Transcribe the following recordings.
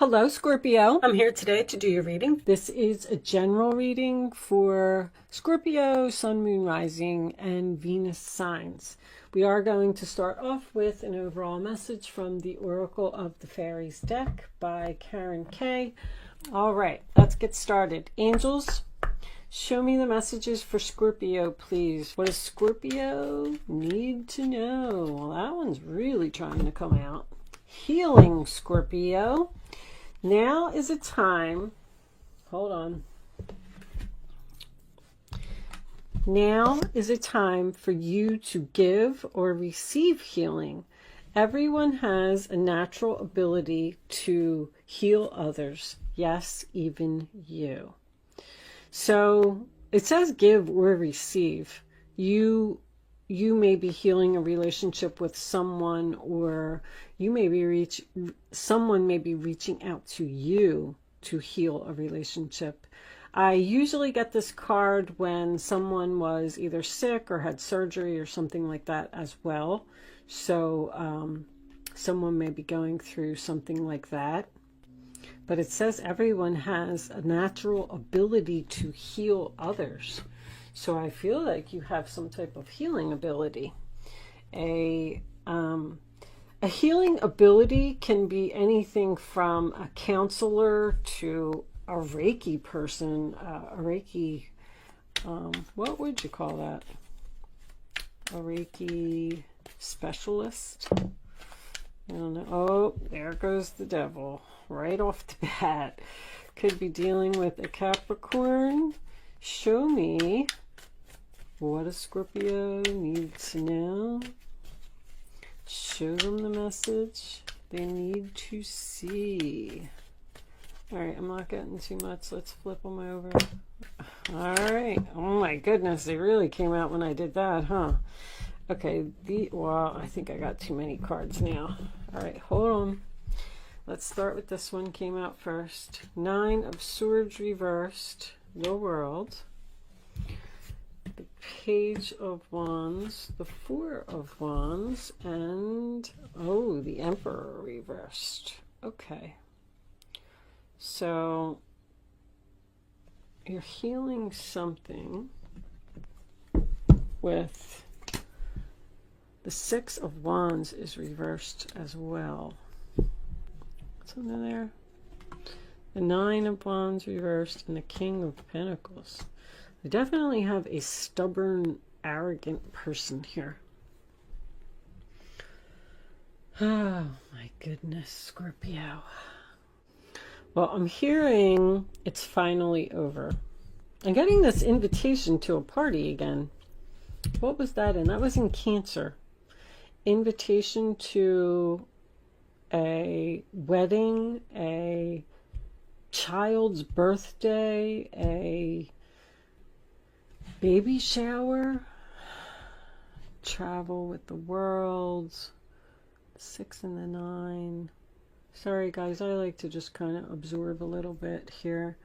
Hello, Scorpio. I'm here today to do your reading. This is a general reading for Scorpio, Sun, Moon, Rising, and Venus signs. We are going to start off with an overall message from the Oracle of the Fairies deck by Karen K. All right, let's get started. Angels, show me the messages for Scorpio, please. What does Scorpio need to know? Well, that one's really trying to come out. Healing, Scorpio. Now is a time, hold on. Now is a time for you to give or receive healing. Everyone has a natural ability to heal others. Yes, even you. So it says give or receive. You may be healing a relationship with someone, or you may be someone may be reaching out to you to heal a relationship. I usually get this card when someone was either sick or had surgery or something like that as well. So someone may be going through something like that. But it says everyone has a natural ability to heal others. So I feel like you have some type of healing ability. A healing ability can be anything from a counselor to a Reiki person, a Reiki, what would you call that? A Reiki specialist? I don't know. Oh, there goes the devil right off the bat. Could be dealing with a Capricorn. Show me what a Scorpio needs to know. Show them the message they need to see. All right, I'm not getting too much. Let's flip them over. All right. Oh my goodness, they really came out when I did that, huh? Okay, well, I think I got too many cards now. All right, hold on. Let's start with this one. Came out first. 9 of Swords reversed. The World. The Page of Wands. The 4 of Wands. And, oh, the Emperor reversed. Okay. So, you're healing something with the 6 of Wands is reversed as well. Something there. The 9 of Wands reversed and the King of Pentacles. I definitely have a stubborn, arrogant person here. Oh my goodness, Scorpio. Well, I'm hearing it's finally over. I'm getting this invitation to a party again. What was that in? That was in Cancer. Invitation to a wedding, a child's birthday, a baby shower, travel with the world, 6 and the 9. Sorry guys, I like to just kind of absorb a little bit here.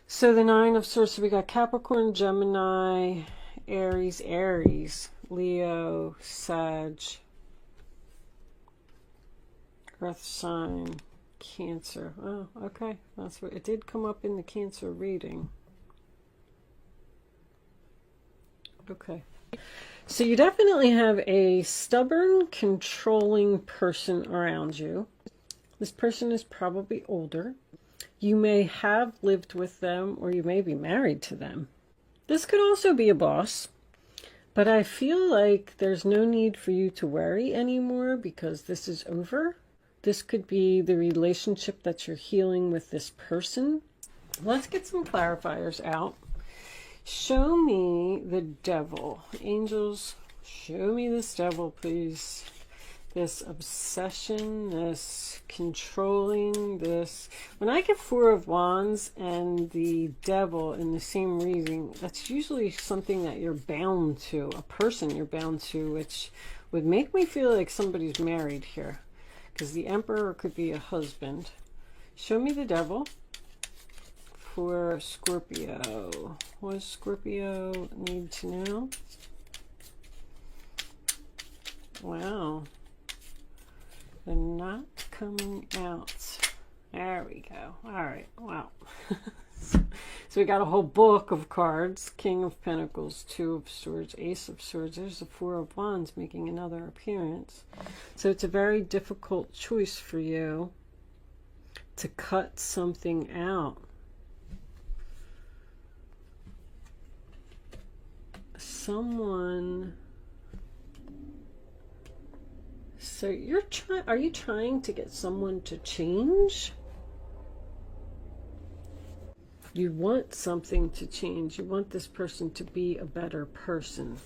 So the 9 of Swords, so we got Capricorn, Gemini, Aries, Leo, Sag, Earth sign, Cancer. Oh, okay. That's what it did come up in the Cancer reading. Okay. So you definitely have a stubborn, controlling person around you. This person is probably older. You may have lived with them, or you may be married to them. This could also be a boss. But I feel like there's no need for you to worry anymore because this is over. This could be the relationship that you're healing with this person. Let's get some clarifiers out. Show me the devil. Angels, show me this devil, please. This obsession, this controlling, this... When I get 4 of Wands and the devil in the same reading, that's usually something that you're bound to, a person you're bound to, which would make me feel like somebody's married here. Because the Emperor could be a husband. Show me the devil for Scorpio. What does Scorpio need to know? Wow. They're not coming out. There we go. All right. Wow. So we got a whole book of cards. King of Pentacles, Two of Swords, Ace of Swords. There's the Four of Wands making another appearance. So it's a very difficult choice for you to cut something out. Someone... So are you trying to get someone to change? You want something to change. You want this person to be a better person.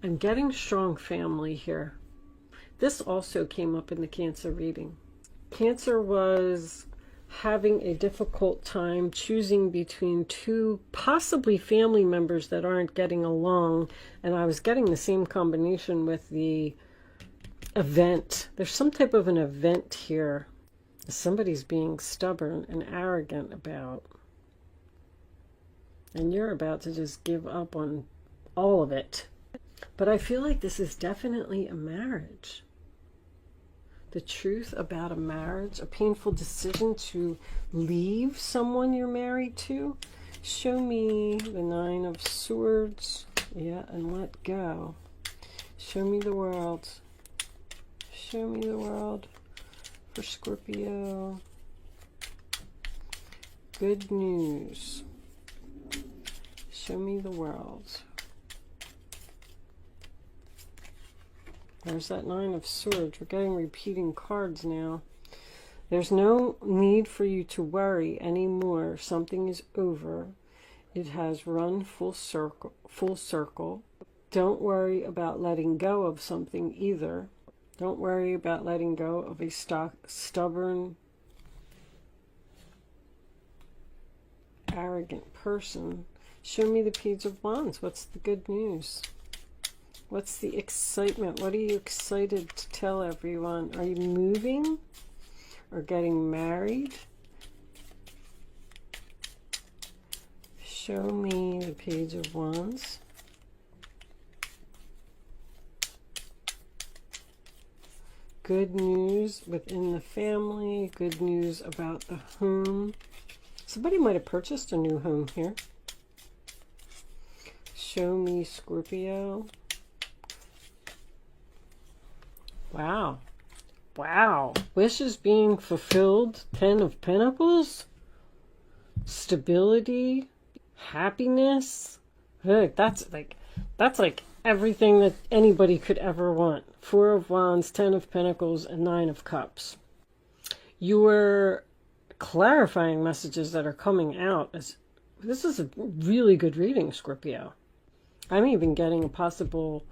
I'm getting strong family here. This also came up in the Cancer reading. Cancer was having a difficult time choosing between two possibly family members that aren't getting along. And I was getting the same combination with the event. There's some type of an event here somebody's being stubborn and arrogant about. And you're about to just give up on all of it. But I feel like this is definitely a marriage. The truth about a marriage, a painful decision to leave someone you're married to. Show me the Nine of Swords. Yeah, and let go. Show me the world. Show me the world for Scorpio. Good news. Show me the world. There's that Nine of Swords. We're getting repeating cards now. There's no need for you to worry anymore. Something is over. It has run full circle. Don't worry about letting go of something either. Don't worry about letting go of a stubborn, arrogant person. Show me the Page of Wands. What's the good news? What's the excitement? What are you excited to tell everyone? Are you moving or getting married? Show me the Page of Wands. Good news within the family. Good news about the home. Somebody might have purchased a new home here. Show me Scorpio. Wow. Wow. Wishes being fulfilled. 10 of Pentacles. Stability. Happiness. Look, that's like everything that anybody could ever want. 4 of Wands, 10 of Pentacles, and 9 of Cups. Your clarifying messages that are coming out. This is a really good reading, Scorpio. I'm even getting a possible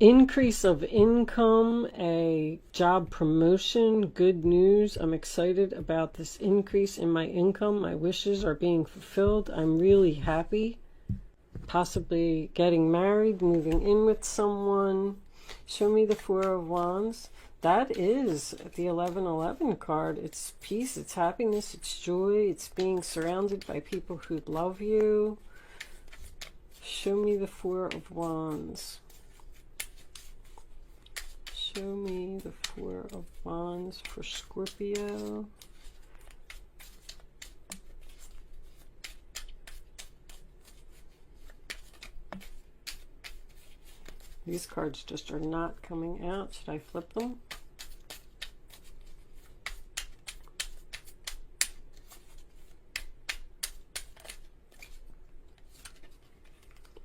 increase of income, a job promotion, good news. I'm excited about this increase in my income. My wishes are being fulfilled. I'm really happy. Possibly getting married, moving in with someone. Show me the 4 of Wands. That is the 1111 card. It's peace, it's happiness, it's joy. It's being surrounded by people who love you. Show me the 4 of Wands. Show me the 4 of Wands for Scorpio. These cards just are not coming out. Should I flip them?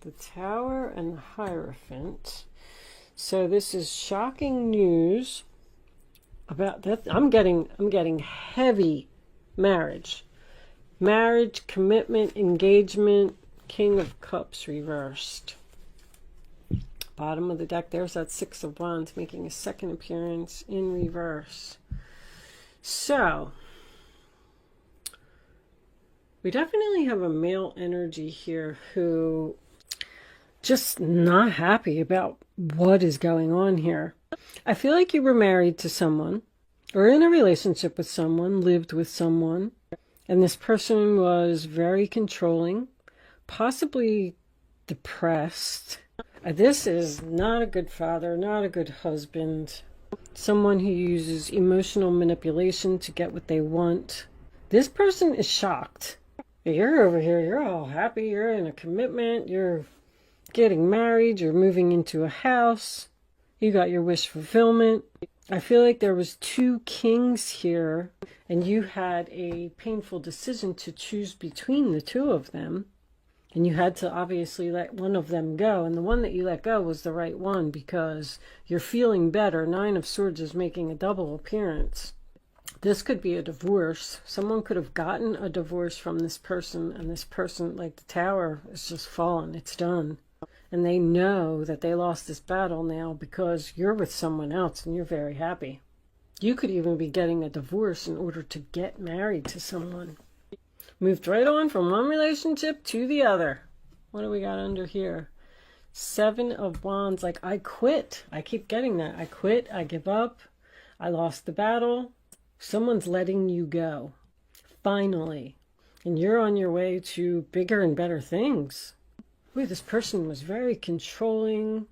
The Tower and the Hierophant. So this is shocking news about that. I'm getting heavy marriage. Marriage, commitment, engagement. King of Cups reversed. Bottom of the deck, there's that 6 of Wands making a second appearance in reverse. So, we definitely have a male energy here who just not happy about what is going on here. I feel like you were married to someone or in a relationship with someone, lived with someone, and this person was very controlling, possibly depressed. This is not a good father, not a good husband, someone who uses emotional manipulation to get what they want. This person is shocked. You're over here, you're all happy, you're in a commitment, you're getting married, you're moving into a house, you got your wish fulfillment. I feel like there was two kings here, and you had a painful decision to choose between the two of them. And you had to obviously let one of them go. And the one that you let go was the right one because you're feeling better. Nine of Swords is making a double appearance. This could be a divorce. Someone could have gotten a divorce from this person, and this person, like the Tower, is just fallen. It's done. And they know that they lost this battle now because you're with someone else and you're very happy. You could even be getting a divorce in order to get married to someone. Moved right on from one relationship to the other. What do we got under here? Seven of Wands, like I quit. I keep getting that. I quit. I give up. I lost the battle. Someone's letting you go. Finally. And you're on your way to bigger and better things. Ooh, this person was very controlling,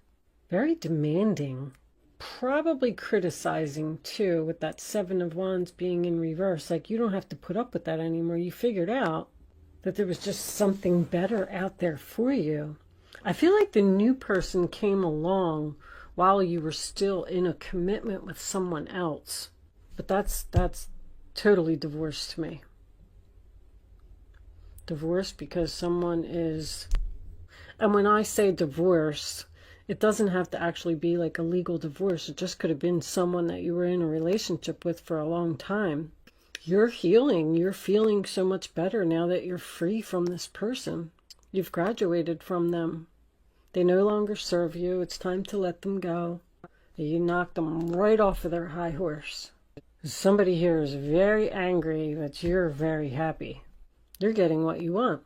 very demanding. Probably criticizing too, with that Seven of Wands being in reverse. Like, you don't have to put up with that anymore. You figured out that there was just something better out there for you. I feel like the new person came along while you were still in a commitment with someone else. But that's totally divorce to me. Divorce because someone is... And when I say divorce, it doesn't have to actually be like a legal divorce. It just could have been someone that you were in a relationship with for a long time. You're healing. You're feeling so much better now that you're free from this person. You've graduated from them. They no longer serve you. It's time to let them go. You knocked them right off of their high horse. Somebody here is very angry, but you're very happy. You're getting what you want.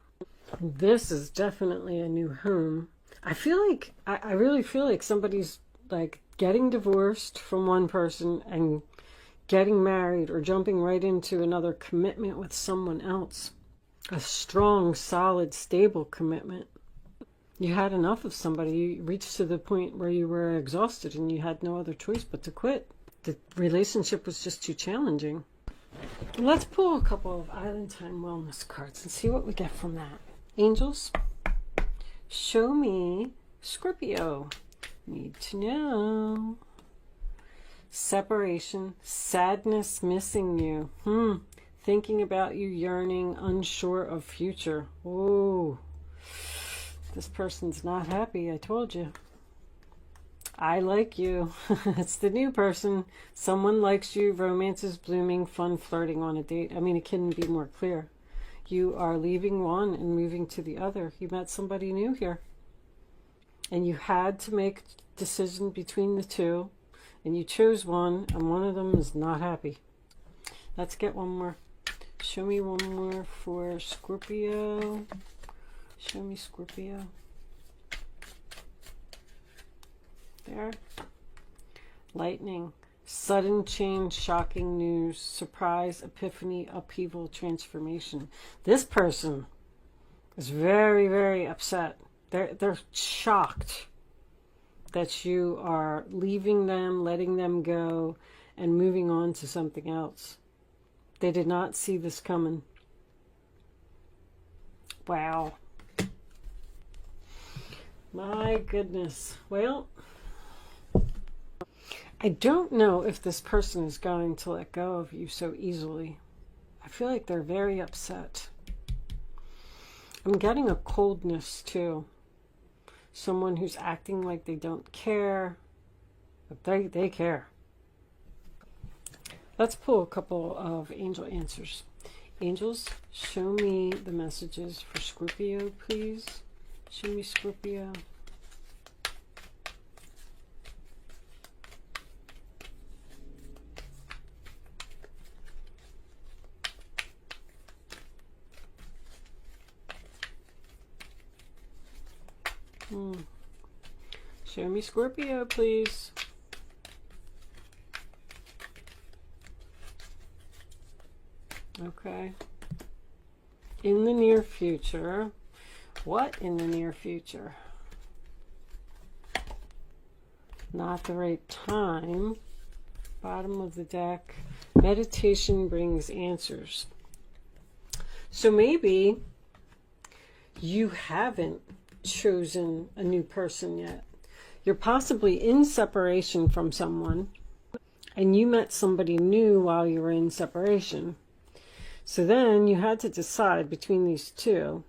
This is definitely a new home. I feel like, I really feel like somebody's like getting divorced from one person and getting married or jumping right into another commitment with someone else. A strong, solid, stable commitment. You had enough of somebody. You reached to the point where you were exhausted and you had no other choice but to quit. The relationship was just too challenging. Let's pull a couple of Island Time Wellness cards and see what we get from that. Angels, show me Scorpio. Need to know. Separation, sadness, missing you. Thinking about you, yearning, unsure of future. Oh, this person's not happy, I told you. I like you. It's the new person. Someone likes you, romance is blooming, fun flirting on a date. I mean, it couldn't be more clear. You are leaving one and moving to the other. You met somebody new here. And you had to make a decision between the two. And you chose one, and one of them is not happy. Let's get one more. Show me one more for Scorpio. Show me Scorpio. There. Lightning. Sudden change, shocking news, surprise, epiphany, upheaval, transformation. This person is very, very upset. They're shocked that you are leaving them, letting them go, and moving on to something else. They did not see this coming. Wow. My goodness. Well, I don't know if this person is going to let go of you so easily. I feel like they're very upset. I'm getting a coldness too. Someone who's acting like they don't care, but they care. Let's pull a couple of angel answers. Angels, show me the messages for Scorpio, please. Show me Scorpio. Show me Scorpio, please. Okay. In the near future. What in the near future? Not the right time. Bottom of the deck. Meditation brings answers. So maybe you haven't chosen a new person yet. You're possibly in separation from someone, and you met somebody new while you were in separation. So then you had to decide between these two,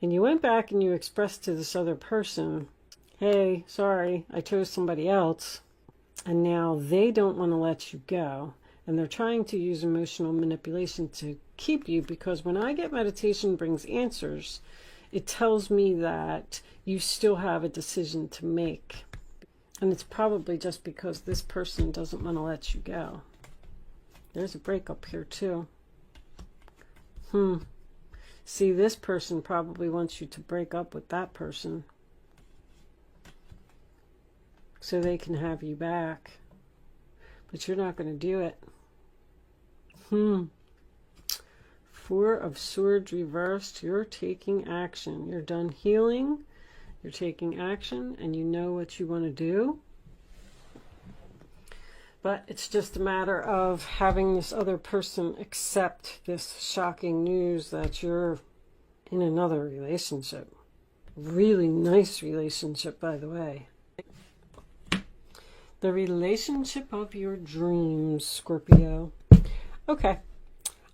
and you went back and you expressed to this other person, hey, sorry, I chose somebody else, and now they don't want to let you go, and they're trying to use emotional manipulation to keep you, because when I get meditation brings answers, it tells me that you still have a decision to make. And it's probably just because this person doesn't want to let you go. There's a breakup here too. See, this person probably wants you to break up with that person so they can have you back. But you're not going to do it. Four of Swords reversed. You're taking action. You're done healing. You're taking action, and you know what you want to do. But it's just a matter of having this other person accept this shocking news that you're in another relationship. Really nice relationship, by the way. The relationship of your dreams, Scorpio. Okay.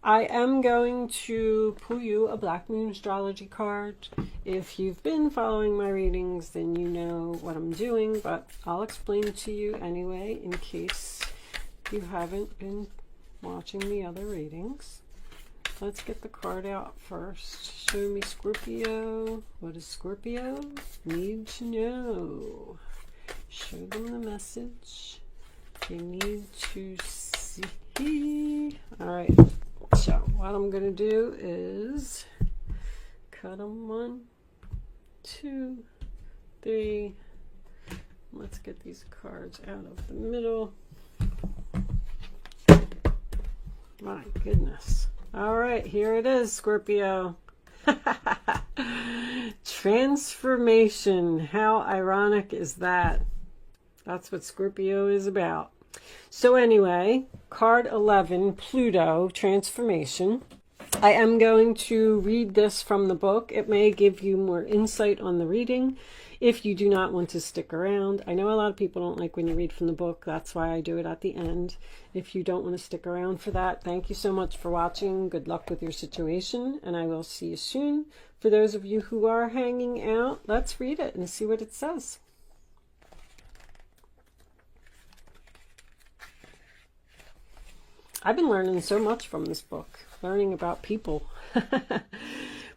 I am going to pull you a Black Moon astrology card. If you've been following my readings, then you know what I'm doing, but I'll explain it to you anyway in case you haven't been watching the other readings. Let's get the card out first. Show me, Scorpio. What does Scorpio need to know? Show them the message they need to see. All right. So what I'm going to do is cut them 1, 2, 3. Let's get these cards out of the middle. My goodness. All right, here it is, Scorpio. Transformation. How ironic is that? That's what Scorpio is about. So anyway, card 11, Pluto, transformation. I am going to read this from the book. It may give you more insight on the reading if you do not want to stick around. I know a lot of people don't like when you read from the book. That's why I do it at the end. If you don't want to stick around for that, thank you so much for watching. Good luck with your situation, and I will see you soon. For those of you who are hanging out, let's read it and see what it says. I've been learning so much from this book, learning about people.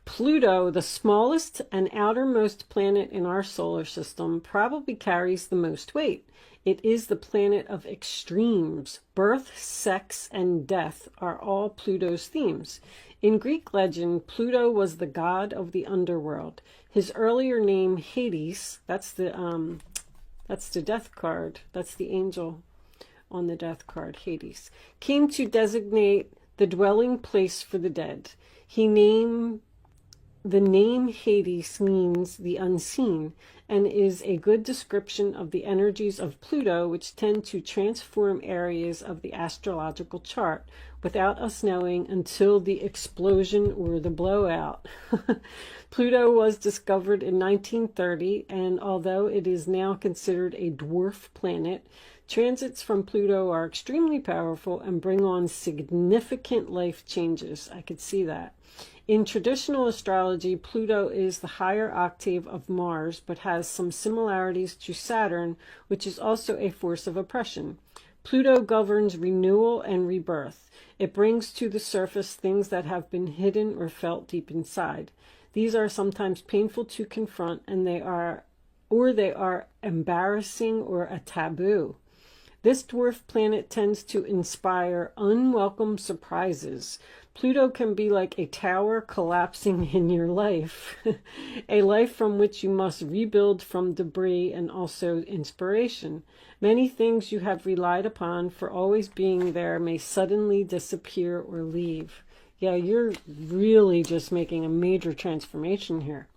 Pluto, the smallest and outermost planet in our solar system, probably carries the most weight. It is the planet of extremes. Birth, sex, and death are all Pluto's themes. In Greek legend, Pluto was the god of the underworld. His earlier name, Hades, that's the death card. That's the angel on the death card, Hades, came to designate the dwelling place for the dead. The name Hades means the unseen and is a good description of the energies of Pluto, which tend to transform areas of the astrological chart without us knowing until the explosion or the blowout. Pluto was discovered in 1930, and although it is now considered a dwarf planet, transits from Pluto are extremely powerful and bring on significant life changes. I could see that. In traditional astrology, Pluto is the higher octave of Mars, but has some similarities to Saturn, which is also a force of oppression. Pluto governs renewal and rebirth. It brings to the surface things that have been hidden or felt deep inside. These are sometimes painful to confront, and they are embarrassing or a taboo. This dwarf planet tends to inspire unwelcome surprises. Pluto can be like a tower collapsing in your life, a life from which you must rebuild from debris and also inspiration. Many things you have relied upon for always being there may suddenly disappear or leave. Yeah, you're really just making a major transformation here.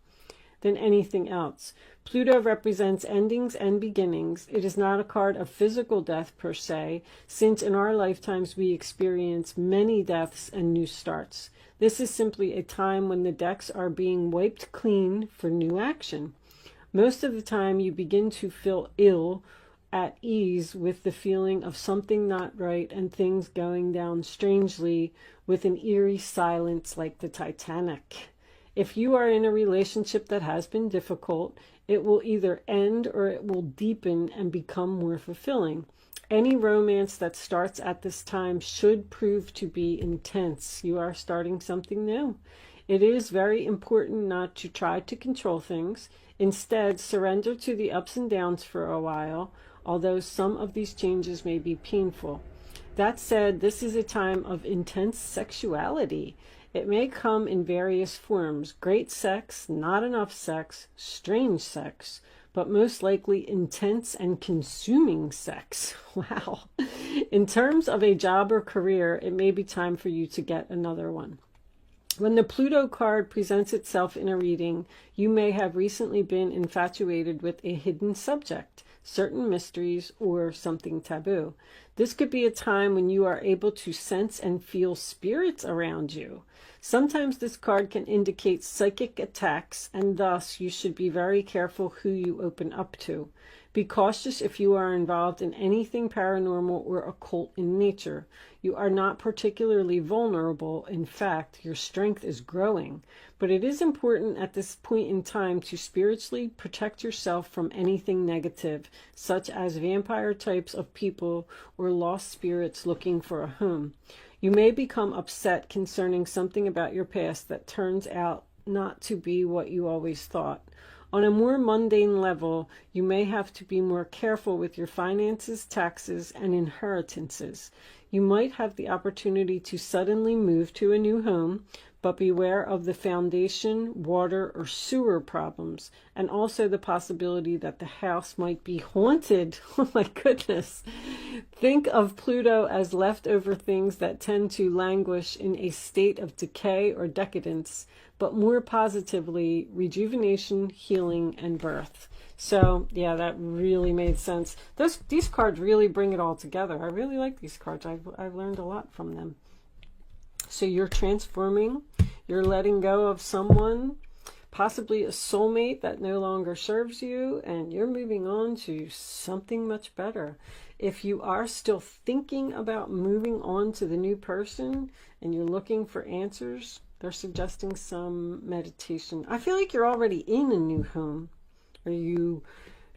than anything else. Pluto represents endings and beginnings. It is not a card of physical death per se, since in our lifetimes we experience many deaths and new starts. This is simply a time when the decks are being wiped clean for new action. Most of the time you begin to feel ill, at ease with the feeling of something not right and things going down strangely with an eerie silence like the Titanic. If you are in a relationship that has been difficult, it will either end or it will deepen and become more fulfilling. Any romance that starts at this time should prove to be intense. You are starting something new. It is very important not to try to control things. Instead, surrender to the ups and downs for a while, although some of these changes may be painful. That said, this is a time of intense sexuality. It may come in various forms: great sex, not enough sex, strange sex, but most likely intense and consuming sex. Wow. In terms of a job or career, it may be time for you to get another one. When the Pluto card presents itself in a reading, you may have recently been infatuated with a hidden subject, certain mysteries, or something taboo. This could be a time when you are able to sense and feel spirits around you. Sometimes this card can indicate psychic attacks, and thus you should be very careful who you open up to. Be cautious if you are involved in anything paranormal or occult in nature. You are not particularly vulnerable. In fact, your strength is growing. But it is important at this point in time to spiritually protect yourself from anything negative, such as vampire types of people or lost spirits looking for a home. You may become upset concerning something about your past that turns out not to be what you always thought. On a more mundane level, you may have to be more careful with your finances, taxes, and inheritances. You might have the opportunity to suddenly move to a new home, but beware of the foundation, water, or sewer problems, and also the possibility that the house might be haunted. Oh my goodness. Think of Pluto as leftover things that tend to languish in a state of decay or decadence, but more positively, rejuvenation, healing, and birth. So, yeah, that really made sense. These cards really bring it all together. I really like these cards. I've learned a lot from them. So you're transforming, you're letting go of someone, possibly a soulmate that no longer serves you, and you're moving on to something much better. If you are still thinking about moving on to the new person and you're looking for answers, they're suggesting some meditation. I feel like you're already in a new home, or you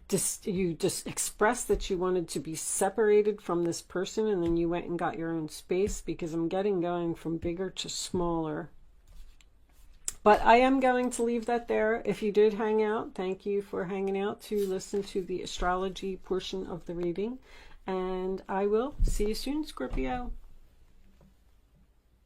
just expressed that you wanted to be separated from this person, and then you went and got your own space, because I'm getting going from bigger to smaller. But I am going to leave that there. If you did hang out, thank you for hanging out to listen to the astrology portion of the reading, and I will see you soon, Scorpio.